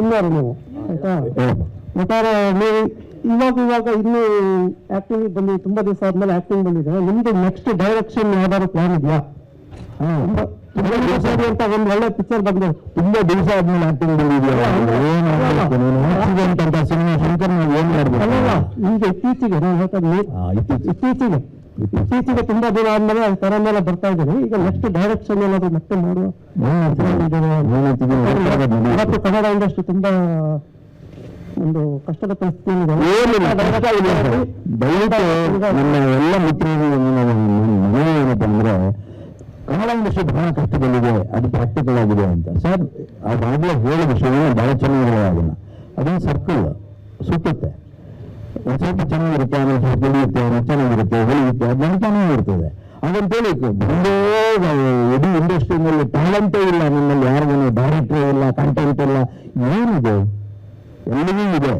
ಇನ್ನಾರು ನೀವು ಆಯ್ತಾ. ಒಟ್ಟಾರೆ ನೀವು ಇವಾಗ ಇನ್ನೂ ಆಕ್ಟಿಂಗ್ ಬಂದು ತುಂಬಾ ದಿವಸ ಆದ್ಮೇಲೆ ಆಕ್ಟಿಂಗ್ ಬಂದಿದೆ. ನಿಮ್ದು ನೆಕ್ಸ್ಟ್ ಡೈರೆಕ್ಷನ್ ಯಾವ್ದಾದ್ರು ಪ್ಲಾನ್ ಇದೆಯಾ? ಅಂತ ಒಂದು ಒಳ್ಳೆ ಪಿಕ್ಚರ್ ಬಂದು ತುಂಬಾ ದಿವಸ ಆದ್ಮೇಲೆ ಆಕ್ಟಿಂಗ್ ಬಂದಿದೆಯಲ್ಲ, ಅಂತ ಸಿನಿಮಾ ಶಂಕರ್ ನಾವು ಏನ್ ಅಲ್ಲಲ್ಲ, ಈಗ ಇತ್ತೀಚೆಗೆ ನಾವು ಹೇಳ್ತಾರೆ ಇತ್ತೀಚೆಗೆ ತುಂಬಾ ದಿನ ಆದ್ಮೇಲೆ ತರ ಮೇಲೆ ಬರ್ತಾ ಇದ್ದೀನಿ. ಈಗ ನೆಕ್ಸ್ಟ್ ಡೈರೆಕ್ಷನ್ ಏನಾದ್ರು ಮತ್ತೆ ಮಾಡುವ ಇವತ್ತು ಕನ್ನಡ ಇಂಡಸ್ಟ್ರಿ ತುಂಬಾ ಒಂದು ಕಷ್ಟದ ಪರಿಸ್ಥಿತಿ ಇದೆ. ನನ್ನ ಎಲ್ಲ ಮಿತ್ರರಿಗೆ ಮನೆ ಏನಪ್ಪ ಅಂದ್ರೆ ಕನ್ನಡ ಇಂಡಸ್ಟ್ರಿ ಬಹಳ ಕಷ್ಟದಲ್ಲಿದೆ, ಅದು ಪ್ರಾಕ್ಟಿಕಲ್ ಆಗಿದೆ ಅಂತ. ಸರ್ ಅದಾಗಲೇ ಹೇಳೋ ವಿಷಯ ಬಹಳ ಚೆನ್ನಾಗಿದೆ. ಅದನ್ನ ಅದೊಂದು ಸರ್ಕಲ್ ಸುತ್ತುತ್ತೆ, ಒಂದು ಸ್ವಲ್ಪ ಚೆನ್ನಾಗಿರುತ್ತೆ, ಆಮೇಲೆ ಸ್ವಲ್ಪ ಉಳಿಯುತ್ತೆ, ಚೆನ್ನಾಗಿರುತ್ತೆ, ಹೊಲಿಯುತ್ತೆ, ಅದನ್ನು ಚೆನ್ನಾಗಿರ್ತದೆ. ಅದಂತೇಳಿ ಒಂದೇ ಇಡೀ ಇಂಡಸ್ಟ್ರಿನಲ್ಲಿ ಟ್ಯಾಲೆಂಟೇ ಇಲ್ಲ, ನಮ್ಮಲ್ಲಿ ಯಾರಿಗೂ ಡೈರೆಕ್ಟರ್ ಇಲ್ಲ, ಕಂಟೆಂಟ್ ಇಲ್ಲ, ಏನಿದೆ ಎಲ್ಲವೂ ಇದೆ.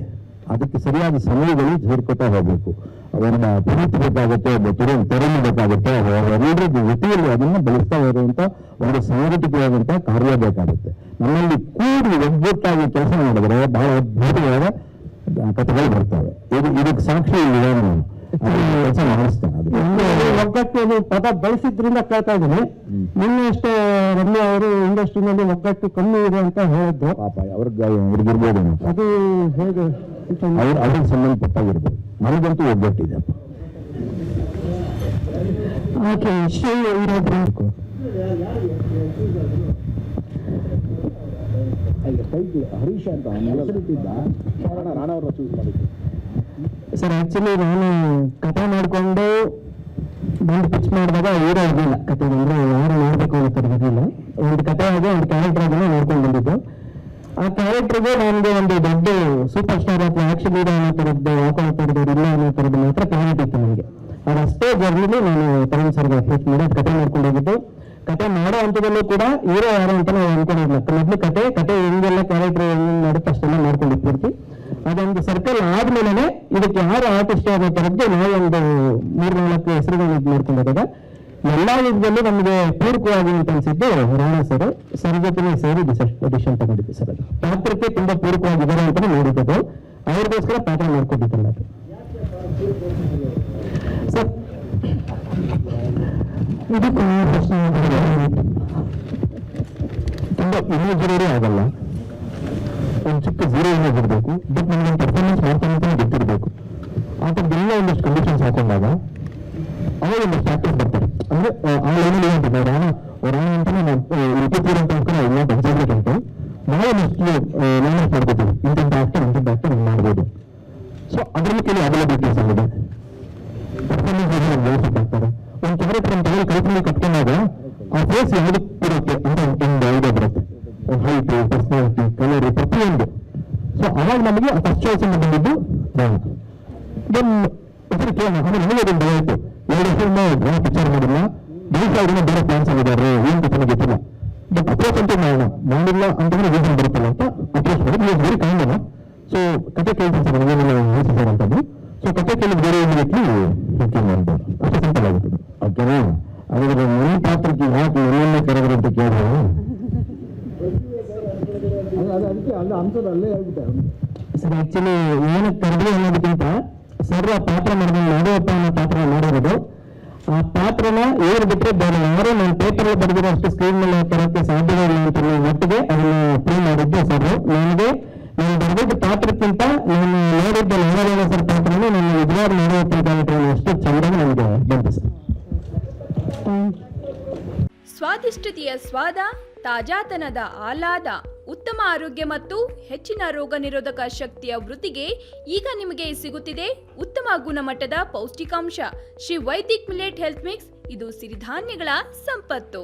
ಅದಕ್ಕೆ ಸರಿಯಾದ ಸಮಯಗಳು ಸೇರ್ಕೊತಾ ಹೋಗ್ಬೇಕು. ಅವರನ್ನ ಪುನೀತಬೇಕಾಗುತ್ತೆ, ಒಬ್ಬ ತರುಣ್ ಬೇಕಾಗುತ್ತೆ, ಅವರೆಲ್ಲರ ಜೊತೆಯಲ್ಲಿ ಅದನ್ನು ಬೆಳೆಸ್ತಾ ಹೋಗುವಂತ ಒಂದು ಸಂಘಟಿತವಾದಂಥ ಕಾರ್ಯ ಬೇಕಾಗುತ್ತೆ. ನಮ್ಮಲ್ಲಿ ಕೂಡಿ ಒಗ್ಗಟ್ಟಾಗಿ ಕೆಲಸ ಮಾಡಿದ್ರೆ ಬಹಳ ಅದ್ಭುತವಾದ ಕಥೆಗಳು ಬರ್ತವೆ. ಇದಕ್ಕೆ ಸಾಕ್ಷಿ ಇಲ್ಲ, ನಾನು ಕೆಲಸ ಮಾಡಿಸ್ತೇನೆ. ಅದು ಒಗ್ಗಟ್ಟು ಪದ ಬಳಸಿದ್ರಿಂದ ಕೇಳ್ತಾ ಇದ್ದೀನಿ. ನಿನ್ನೆ ಅಷ್ಟೇ ರಮ್ಯಾ ಅವರು ಇಂಡಸ್ಟ್ರಿನಲ್ಲಿ ಒಗ್ಗಟ್ಟು ಕಮ್ಮಿ ಇದೆ ಅಂತ ಹೇಳಿದ್ದು. ಪಾಪ ಅವ್ರಿಗಿರ್ಬೋದು, ಅದು ಹೇಗೆ ಅವ್ರಿಗೆ ಸಂಬಂಧಪಟ್ಟಾಗಿರ್ಬೋದು. ನನಗಂತೂ ಒಗ್ಗಟ್ಟಿದೆ. ಓಕೆ, ಶ್ರೀ ಇರೋದು ಹರೀಶ್ ಅಂತ ರಾಣಾ ಚೂಸ್ ಮಾಡಿದ್ದು. ಸರ್ ಆಕ್ಚುಲಿ ನಾನು ಕಥೆ ಮಾಡಿಕೊಂಡು ಬಂದು ಪಿಚ್ ಮಾಡಿದಾಗ ಹೀರೋ ಇರಲಿಲ್ಲ. ಕಥೆ ಅಂದ್ರೆ ಯಾರು ನೋಡ್ಬೇಕು ಅಂತ ಇರಲಿಲ್ಲ. ಒಂದು ಕಥೆ ಆಗಿ ಒಂದು ಕ್ಯಾರೆಕ್ಟರ್ ಆಗಿ ನೋಡ್ಕೊಂಡು ಬಂದಿದ್ದು. ಆ ಕ್ಯಾರೆಕ್ಟರ್ಗೆ ನನಗೆ ಒಂದು ದೊಡ್ಡ ಸೂಪರ್ ಸ್ಟಾರ್ ಅಥವಾ ಆಕ್ಷನ್ ಹೀರೋ ಅನ್ನೋ ಥರದ್ದು ಹಾಕೊಂಡು ಥರದ್ದು ಇಲ್ಲ ಅನ್ನೋ ಥರದ್ದು ಮಾತ್ರ ಪ್ಲಾನೆಟ್ ಇತ್ತು ನನಗೆ. ಅದಷ್ಟೇ ಜರ್ನಿಲಿ ನಾನು ತರುಣ್ ಸರ್ಗೆ ಅಪ್ರೋಚ್ ಮಾಡಿ ಕಥೆ ಮಾಡ್ಕೊಂಡು ಹೋಗಿದ್ದು. ಕಥೆ ಮಾಡೋ ಹಂತದಲ್ಲೂ ಕೂಡ ಹೀರೋ ಯಾರು ಅಂತ ನಾವು ಅನ್ಕೊಂಡಿರ್ಲಿಲ್ಲ. ಮೊದಲು ಕಥೆ ಹೆಂಗೆಲ್ಲ ಕ್ಯಾರೆಕ್ಟರ್ ಹೆಂಗೆ ಮಾಡುತ್ತೆ ಅಷ್ಟೆಲ್ಲ ಮಾಡ್ಕೊಂಡು ಇರ್ತೀವಿ. ಅದೊಂದು ಸರ್ಕಲ್ ಆದ್ಮೇಲೆ ಇದಕ್ಕೆ ಯಾರು ಆರ್ಟಿಸ್ಟ್ ಅನ್ನೋ ಥರದ್ದು ನಾವೊಂದು 3-4 ಹೆಸರುಗಳನ್ನ ಇದು ಮಾಡ್ಕೊಂಡಿರೋದ. ಎಲ್ಲಾ ವಿಧದಲ್ಲೂ ನಮಗೆ ಪೂರಕವಾಗಿ ಅಂತ ಅನ್ಸಿದ್ದು ರಾಣಾ ಸರ್ ಜೊತೆ ಸೇರಿ ಡಿಸಿಷನ್ ತಗೊಂಡಿದ್ದೆ ಸರ್. ಅದು ಪಾತ್ರಕ್ಕೆ ತುಂಬಾ ಪೂರಕವಾಗಿದ್ದಾರೆ ಅಂತ ನೋಡಿದ್ದು, ಅವ್ರಿಗೋಸ್ಕರ ಪಾತ್ರ ಮಾಡ್ಕೊಂಡಿದ್ದಲ್ಲ ಅದು ಸರ್. ಇದಕ್ಕೆ ತುಂಬಾ ಇಮೇಜರೇ ಆಗಲ್ಲ, ಒಂದು ಚಿಕ್ಕ ಝೀರೋ ಇಮೇಜ್ ಇರಬೇಕು. ಬಟ್ ನಮ್ಗೆ ಪರ್ಫಾರ್ಮೆನ್ಸ್ ಮಾಡ್ತಾನೆ ಅಂತ ಗೊತ್ತಿರಬೇಕು. ಆ ಥರದ್ದೆಲ್ಲ ಒಂದಷ್ಟು ಕಂಡೀಷನ್ಸ್ ಹಾಕೊಂಡಾಗ ಅವಾಗ ಒಂದಷ್ಟು ಆಕ್ಟರ್ಸ್ ಬರ್ತಾರೆ. ಅಂದ್ರೆ ಆ ಏನಿಲ್ಲ ಅಂತ ರಾಣ ಅಂತಾನೆ ನಾವು ರಿಪೀರ್ ಅಂತ ನಾವು ಇಲ್ಲ ಎಕ್ಸಾಕ್ಟ್ ಅಂತ ನಾವು ಒಂದಷ್ಟು ಮ್ಯಾನೇಜ್ ಮಾಡ್ಕೋತೀವಿ. ಇಂಥ ಆಕ್ಟರ್ ಹಿಂಗೆ ಮಾಡ್ಬೋದು. ಸೊ ಅದರಲ್ಲಿ ಕೆಲವು ಅವೈಲಬಿಲಿಟೀಸ್ ಆಗಿದೆ. ಪರ್ಫಾರ್ಮೆನ್ಸ್ ವ್ಯವಸ್ಥೆ ಆಗ್ತಾರೆ. ಒಂದು ಕ್ಯಾರೆಕ್ಟರ್ ಅಂತ ಹೇಳಿ ಕಲ್ಪನೆ ಕಟ್ಕೊಂಡಾಗ ಆ ಫೇಸ್ ಯಾವುದಕ್ಕೆ ಇರುತ್ತೆ ಅಂತ ಒಂದು ಐಡಿಯಾ ಬರುತ್ತೆ. ಹೈಟು, ಪರ್ಸನಾಲಿಟಿ, ಕಲರ್, ಪ್ರತಿಯೊಂದು. ಸೊ ಅವಾಗ ನಮಗೆ ಫಸ್ಟ್ ಚಾಯ್ಸ್ ಬಂದಿದ್ದು ರಾಣ. ದೆನ್ ಹೆಸರು ಕೇಳೋಣ. ಆಮೇಲೆ ನನಗೆ ಅದೊಂದು ಭಯ ಇತ್ತು. 2 ವರ್ಷದಿಂದ ರಾಣ ಪಿಕ್ಚರ್ ಮಾಡಿಲ್ಲ, ಬೇರೆ ಬೇರೆ ಪ್ಲಾನ್ಸ್ ಆಗಿದ್ದಾರೆ, ಏನು ಗೊತ್ತಿಲ್ಲ ಗೊತ್ತಿಲ್ಲ. ಬಟ್ ಅಪ್ರೋಚ್ ಅಂತ ಮಾಡಿಲ್ಲ ಅಂತಂದ್ರೆ ರೀಸನ್ ಬರುತ್ತಲ್ಲ ಅಂತ ಅಪ್ರೋಚ್ ಮಾಡಿ ವೆರಿ ಕೈಂಡ್. ಸೊ ಕತೆ ಕೇಳ್ತೀನಿ ಸರ್, ನನಗೇನೆಲ್ಲ ಸರ್ ಅಂತದ್ದು. ಸೊ ಕತೆ ಕೇಳಿದ ಬೇರೆ ಇಮಿಡಿಯೇಟ್ಲಿ ಮಾಡ್ಬೋದು. ಅಷ್ಟು ಸಿಂಪಲ್ ಆಗುತ್ತದೆ. ಓಕೆನಾ? ಹಾಗಾದ್ರೆ ನನ್ನ ಪಾತ್ರಕ್ಕೆ ಯಾಕೆ ಎಲ್ಲೆಲ್ಲ ಕರೆದ್ರು ಅಂತ ಕೇಳಿದ್ರೆ ಸರ್ ಆಕ್ಚುಲಿ ಏನಕ್ಕೆ ಕರೆದ್ರಿ ಅನ್ನೋದಕ್ಕಿಂತ ಸರ್ ಆ ಪಾತ್ರ ಮಾಡಿದ್ರೆ ನಾಡಪ್ಪ ಅನ್ನೋ ಪಾತ್ರ ಮಾಡಿರೋದು. ಆ ಪಾತ್ರನ ಏರ್ ಬಿಟ್ಟರೆ ಬೇರೆ ಯಾರು ನಾನು ಪೇಪರ್ ಬರೆದಿರೋ ಅಷ್ಟು ಸ್ಕ್ರೀನ್ ಮೇಲೆ ತರೋಕ್ಕೆ ಸಾಧ್ಯವೇ ಇಲ್ಲ ಅಂತ ಒಟ್ಟಿಗೆ ಅದನ್ನು ಪ್ರೂವ್ ಮಾಡಿದ್ದು ಸರ್. ನನಗೆ ನಾನು ಬರೆದಿದ್ದ ಪಾತ್ರಕ್ಕಿಂತ ನಾನು ನೋಡಿದ್ದ ನಾರಾಯಣ ಸರ್ ಪಾತ್ರನೇ ನಾನು ನಿಜವಾದ ನಾಡಪ್ಪ ಅಷ್ಟು ಚೆನ್ನಾಗಿ ನನಗೆ ಬಂತು ಸರ್. ಸ್ವಾದಿಷ್ಟತೆಯ ಸ್ವಾದ, ತಾಜಾತನದ ಆಹ್ಲಾದ, ಉತ್ತಮ ಆರೋಗ್ಯ ಮತ್ತು ಹೆಚ್ಚಿನ ರೋಗ ನಿರೋಧಕ ಶಕ್ತಿಯ ವೃದ್ಧಿಗೆ ಈಗ ನಿಮಗೆ ಸಿಗುತ್ತಿದೆ ಉತ್ತಮ ಗುಣಮಟ್ಟದ ಪೌಷ್ಟಿಕಾಂಶ Shri Vaidik millet health mix. ಇದು ಸಿರಿಧಾನ್ಯಗಳ ಸಂಪತ್ತು.